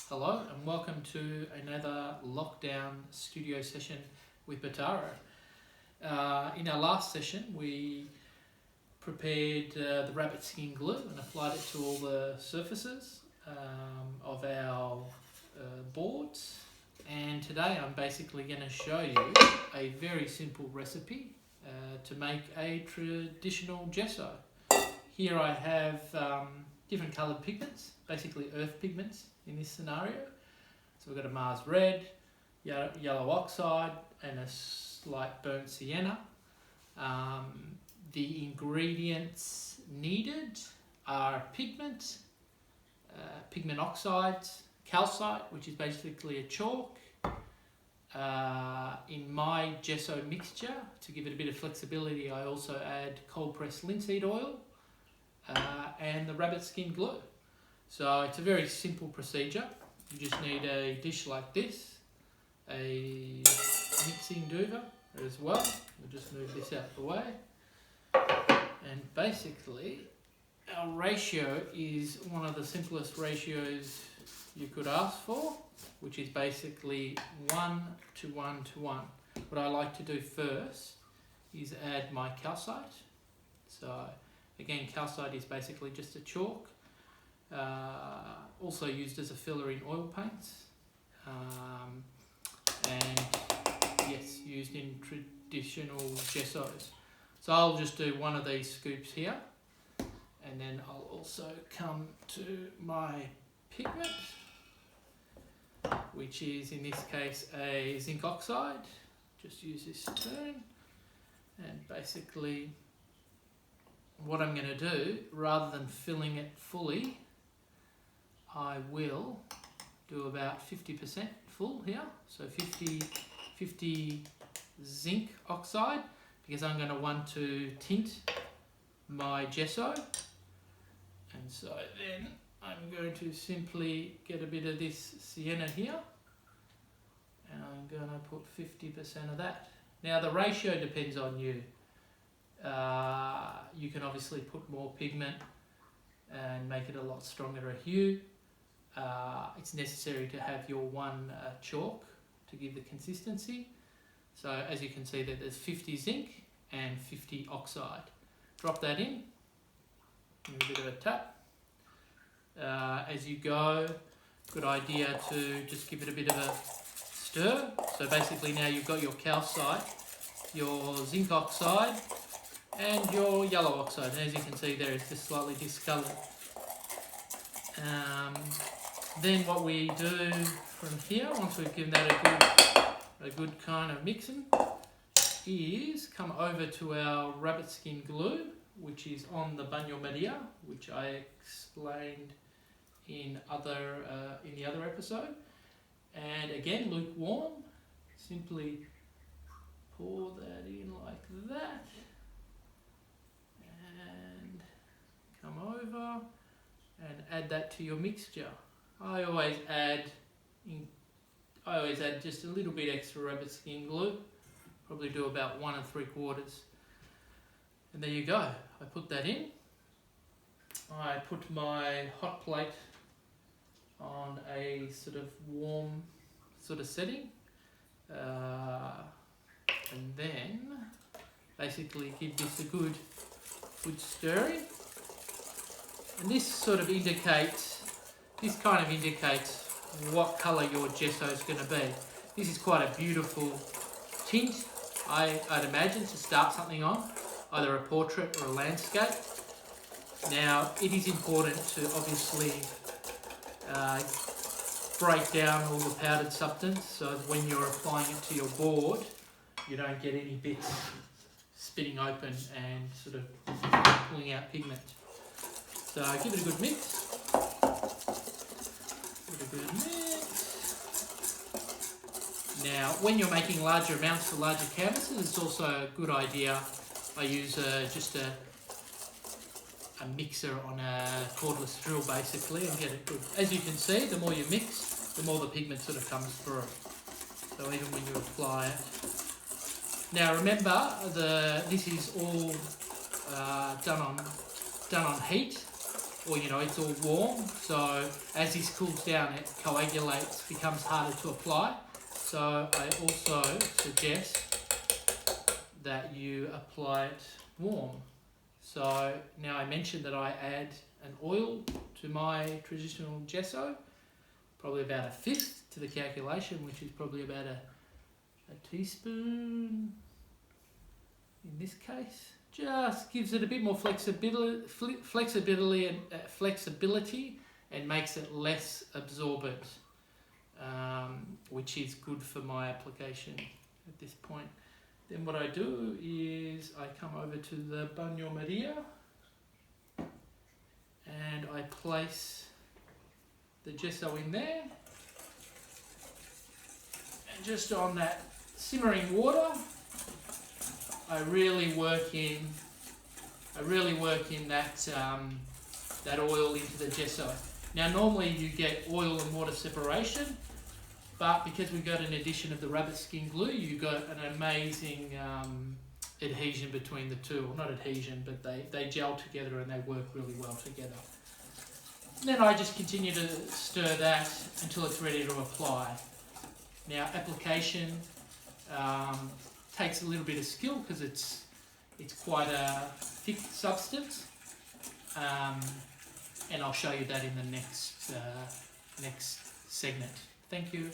Hello and welcome to another lockdown studio session with Bottaro. In our last session we prepared the rabbit skin glue and applied it to all the surfaces of our boards, and today I'm basically going to show you a very simple recipe to make a traditional gesso. Here I have different coloured pigments, basically earth pigments in this scenario. So we've got a Mars red, yellow oxide and a slight burnt sienna. The ingredients needed are pigment, pigment oxides, calcite, which is basically a chalk. In my gesso mixture, to give it a bit of flexibility, I also add cold pressed linseed oil and the rabbit skin glue. So it's a very simple procedure. You just need a dish like this, a mixing duvet as well. We'll just move this out of the way. And basically our ratio is one of the simplest ratios you could ask for, which is basically 1 to 1 to 1. What I like to do first is add my calcite. So again, calcite is basically just a chalk, also used as a filler in oil paints, and yes, used in traditional gessos. So I'll just do one of these scoops here, and then I'll also come to my pigment, which is in this case a zinc oxide. Just use this spoon, and basically what I'm going to do, rather than filling it fully, I will do about 50% full here. So 50 zinc oxide, because I'm going to want to tint my gesso. And so then I'm going to simply get a bit of this sienna here, and I'm going to put 50% of that. Now the ratio depends on you. You can obviously put more pigment and make it a lot stronger a hue. It's necessary to have your one chalk to give the consistency. So as you can see that there's 50 zinc and 50 oxide. Drop that in, give it a bit of a tap. As you go, good idea to just give it a bit of a stir. So basically now you've got your calcite, your zinc oxide and your yellow oxide, and as you can see there, it's just slightly discoloured. Then what we do from here, once we've given that a good kind of mixing, is come over to our rabbit skin glue, which is on the banyo maria, which I explained in the other episode. And again, lukewarm, simply pour that in like that. Come over and add that to your mixture. I always add just a little bit extra rabbit skin glue, probably do about 1 3/4. And there you go. I put that in. I put my hot plate on a sort of warm sort of setting, and then basically give this a good stirring. And this kind of indicates what colour your gesso is going to be. This is quite a beautiful tint, I'd imagine, to start something on, either a portrait or a landscape. Now, it is important to obviously break down all the powdered substance, so when you're applying it to your board, you don't get any bits spitting open and sort of pulling out pigment. So give it a good mix. Now, when you're making larger amounts for larger canvases, it's also a good idea. I use just a mixer on a cordless drill basically, and get it good. As you can see, the more you mix, the more the pigment sort of comes through. So even when you apply it. Now remember, this is all done on heat. or it's all warm. So as this cools down, it coagulates, becomes harder to apply. So I also suggest that you apply it warm. So now I mentioned that I add an oil to my traditional gesso, probably about 1/5 to the calculation, which is probably about a teaspoon in this case. Just gives it a bit more flexibility and makes it less absorbent, which is good for my application at this point. Then what I do is I come over to the Bagno Maria and I place the gesso in there, and just on that simmering water I really work in that oil into the gesso. Now normally you get oil and water separation, but because we've got an addition of the rabbit skin glue, you've got an amazing adhesion between the two. Well, not adhesion, but they gel together and they work really well together. Then I just continue to stir that until it's ready to apply. Now application takes a little bit of skill because it's quite a thick substance, and I'll show you that in the next segment. Thank you.